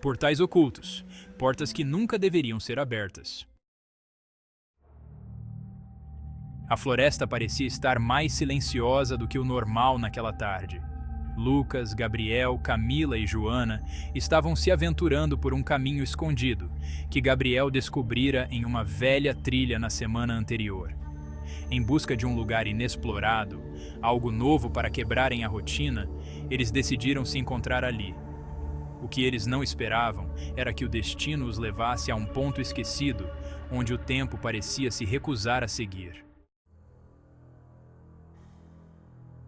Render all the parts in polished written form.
Portais ocultos, portas que nunca deveriam ser abertas. A floresta parecia estar mais silenciosa do que o normal naquela tarde. Lucas, Gabriel, Camila e Joana estavam se aventurando por um caminho escondido, que Gabriel descobrira em uma velha trilha na semana anterior. Em busca de um lugar inexplorado, algo novo para quebrarem a rotina, eles decidiram se encontrar ali. O que eles não esperavam era que o destino os levasse a um ponto esquecido, onde o tempo parecia se recusar a seguir.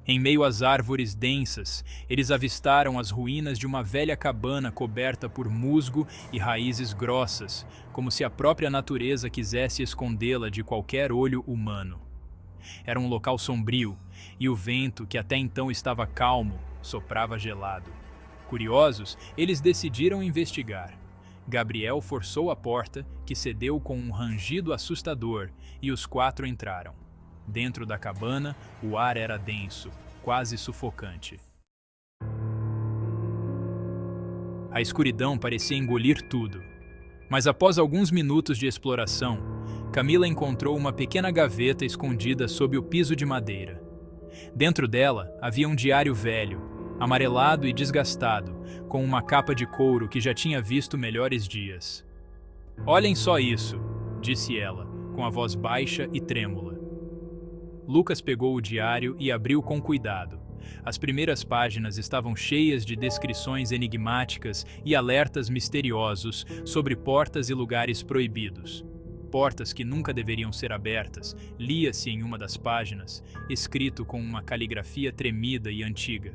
Em meio às árvores densas, eles avistaram as ruínas de uma velha cabana coberta por musgo e raízes grossas, como se a própria natureza quisesse escondê-la de qualquer olho humano. Era um local sombrio, e o vento, que até então estava calmo, soprava gelado. Curiosos, eles decidiram investigar. Gabriel forçou a porta, que cedeu com um rangido assustador, e os 4 entraram. Dentro da cabana, o ar era denso, quase sufocante. A escuridão parecia engolir tudo. Mas após alguns minutos de exploração, Camila encontrou uma pequena gaveta escondida sob o piso de madeira. Dentro dela havia um diário velho, amarelado e desgastado, com uma capa de couro que já tinha visto melhores dias. "Olhem só isso", disse ela, com a voz baixa e trêmula. Lucas pegou o diário e abriu com cuidado. As primeiras páginas estavam cheias de descrições enigmáticas e alertas misteriosos sobre portas e lugares proibidos. Portas que nunca deveriam ser abertas, lia-se em uma das páginas, escrito com uma caligrafia tremida e antiga.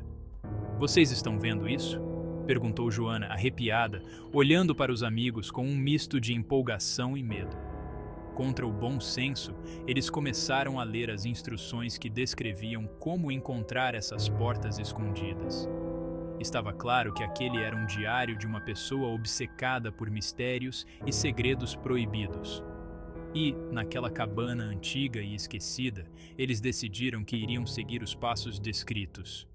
"Vocês estão vendo isso?", perguntou Joana, arrepiada, olhando para os amigos com um misto de empolgação e medo. Contra o bom senso, eles começaram a ler as instruções que descreviam como encontrar essas portas escondidas. Estava claro que aquele era um diário de uma pessoa obcecada por mistérios e segredos proibidos. E, naquela cabana antiga e esquecida, eles decidiram que iriam seguir os passos descritos.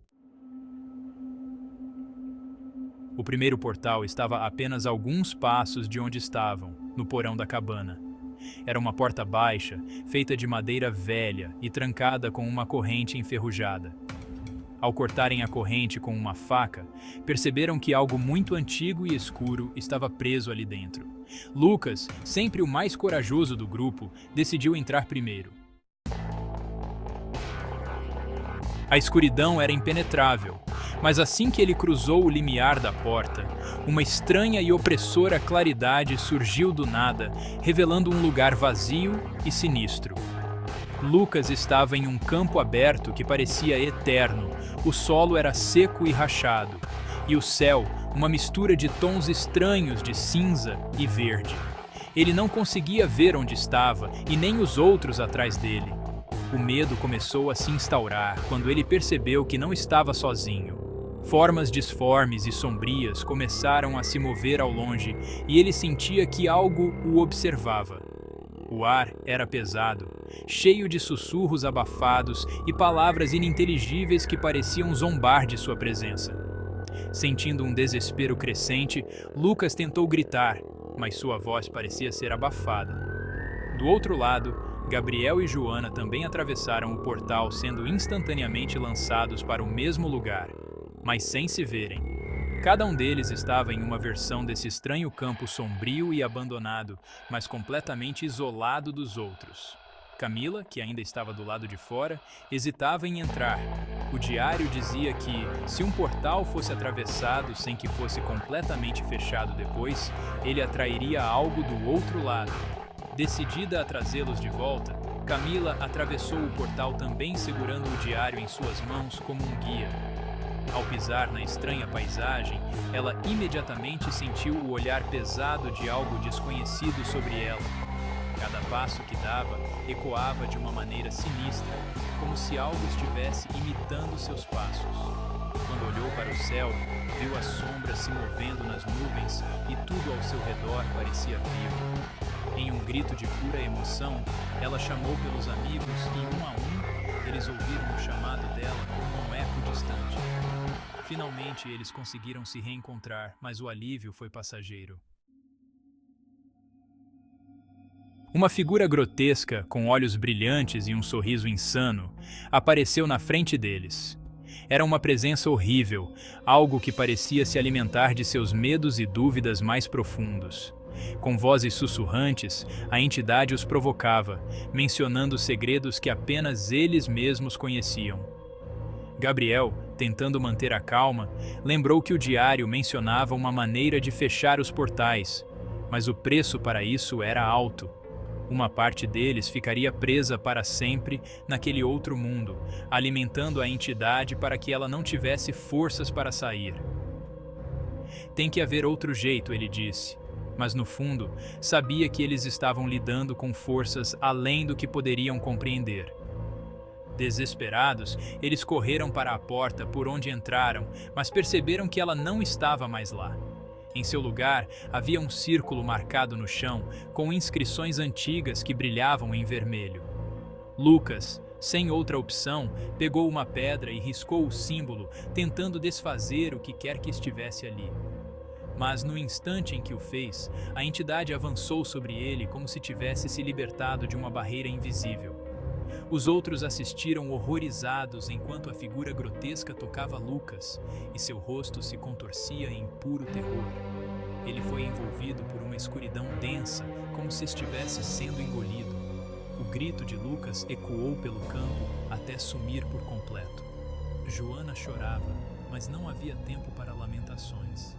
O primeiro portal estava a apenas alguns passos de onde estavam, no porão da cabana. Era uma porta baixa, feita de madeira velha e trancada com uma corrente enferrujada. Ao cortarem a corrente com uma faca, perceberam que algo muito antigo e escuro estava preso ali dentro. Lucas, sempre o mais corajoso do grupo, decidiu entrar primeiro. A escuridão era impenetrável, mas assim que ele cruzou o limiar da porta, uma estranha e opressora claridade surgiu do nada, revelando um lugar vazio e sinistro. Lucas estava em um campo aberto que parecia eterno. O solo era seco e rachado, e o céu, uma mistura de tons estranhos de cinza e verde. Ele não conseguia ver onde estava e nem os outros atrás dele. O medo começou a se instaurar quando ele percebeu que não estava sozinho. Formas disformes e sombrias começaram a se mover ao longe e ele sentia que algo o observava. O ar era pesado, cheio de sussurros abafados e palavras ininteligíveis que pareciam zombar de sua presença. Sentindo um desespero crescente, Lucas tentou gritar, mas sua voz parecia ser abafada. Do outro lado, Gabriel e Joana também atravessaram o portal, sendo instantaneamente lançados para o mesmo lugar, mas sem se verem. Cada um deles estava em uma versão desse estranho campo sombrio e abandonado, mas completamente isolado dos outros. Camila, que ainda estava do lado de fora, hesitava em entrar. O diário dizia que, se um portal fosse atravessado sem que fosse completamente fechado depois, ele atrairia algo do outro lado. Decidida a trazê-los de volta, Camila atravessou o portal também segurando o diário em suas mãos como um guia. Ao pisar na estranha paisagem, ela imediatamente sentiu o olhar pesado de algo desconhecido sobre ela. Cada passo que dava ecoava de uma maneira sinistra, como se algo estivesse imitando seus passos. Quando olhou para o céu, viu as sombras se movendo nas nuvens e tudo ao seu redor parecia vivo. Em um grito de pura emoção, ela chamou pelos amigos e, um a um, eles ouviram o chamado dela como um eco distante. Finalmente eles conseguiram se reencontrar, mas o alívio foi passageiro. Uma figura grotesca, com olhos brilhantes e um sorriso insano, apareceu na frente deles. Era uma presença horrível, algo que parecia se alimentar de seus medos e dúvidas mais profundos. Com vozes sussurrantes, a entidade os provocava, mencionando segredos que apenas eles mesmos conheciam. Gabriel, tentando manter a calma, lembrou que o diário mencionava uma maneira de fechar os portais, mas o preço para isso era alto. Uma parte deles ficaria presa para sempre naquele outro mundo, alimentando a entidade para que ela não tivesse forças para sair. Tem que haver outro jeito, ele disse, mas no fundo sabia que eles estavam lidando com forças além do que poderiam compreender. Desesperados, eles correram para a porta por onde entraram, mas perceberam que ela não estava mais lá. Em seu lugar, havia um círculo marcado no chão, com inscrições antigas que brilhavam em vermelho. Lucas, sem outra opção, pegou uma pedra e riscou o símbolo, tentando desfazer o que quer que estivesse ali. Mas no instante em que o fez, a entidade avançou sobre ele como se tivesse se libertado de uma barreira invisível. Os outros assistiram horrorizados enquanto a figura grotesca tocava Lucas e seu rosto se contorcia em puro terror. Ele foi envolvido por uma escuridão densa, como se estivesse sendo engolido. O grito de Lucas ecoou pelo campo até sumir por completo. Joana chorava, mas não havia tempo para lamentações.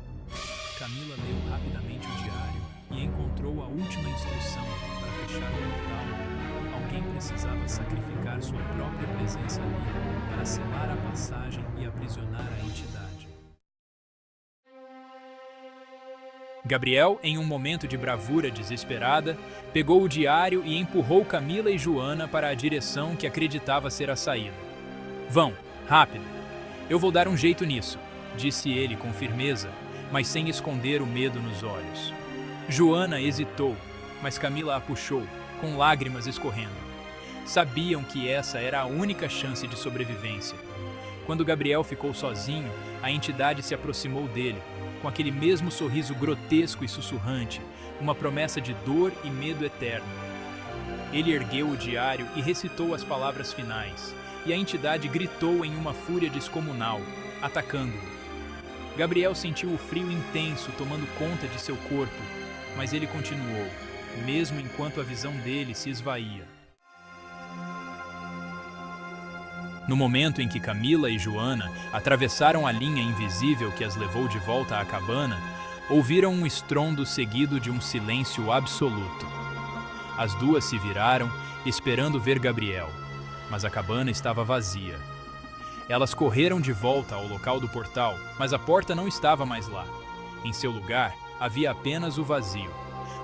Camila leu rapidamente o diário e encontrou a última instrução para fechar o portal. Alguém precisava sacrificar sua própria presença ali para selar a passagem e aprisionar a entidade. Gabriel, em um momento de bravura desesperada, pegou o diário e empurrou Camila e Joana para a direção que acreditava ser a saída. Vão, rápido. Eu vou dar um jeito nisso, disse ele com firmeza, mas sem esconder o medo nos olhos. Joana hesitou, mas Camila a puxou, com lágrimas escorrendo. Sabiam que essa era a única chance de sobrevivência. Quando Gabriel ficou sozinho, a entidade se aproximou dele, com aquele mesmo sorriso grotesco e sussurrante, uma promessa de dor e medo eterno. Ele ergueu o diário e recitou as palavras finais, e a entidade gritou em uma fúria descomunal, atacando-o. Gabriel sentiu o frio intenso tomando conta de seu corpo, mas ele continuou, mesmo enquanto a visão dele se esvaía. No momento em que Camila e Joana atravessaram a linha invisível que as levou de volta à cabana, ouviram um estrondo seguido de um silêncio absoluto. As duas se viraram, esperando ver Gabriel, mas a cabana estava vazia. Elas correram de volta ao local do portal, mas a porta não estava mais lá. Em seu lugar, havia apenas o vazio.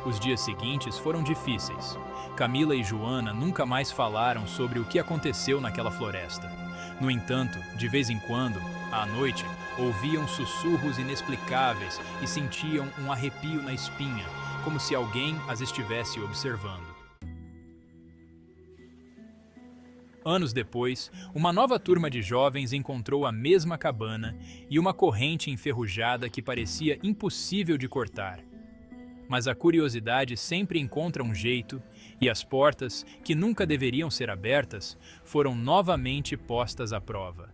Os dias seguintes foram difíceis. Camila e Joana nunca mais falaram sobre o que aconteceu naquela floresta. No entanto, de vez em quando, à noite, ouviam sussurros inexplicáveis e sentiam um arrepio na espinha, como se alguém as estivesse observando. Anos depois, uma nova turma de jovens encontrou a mesma cabana e uma corrente enferrujada que parecia impossível de cortar. Mas a curiosidade sempre encontra um jeito, e as portas, que nunca deveriam ser abertas, foram novamente postas à prova.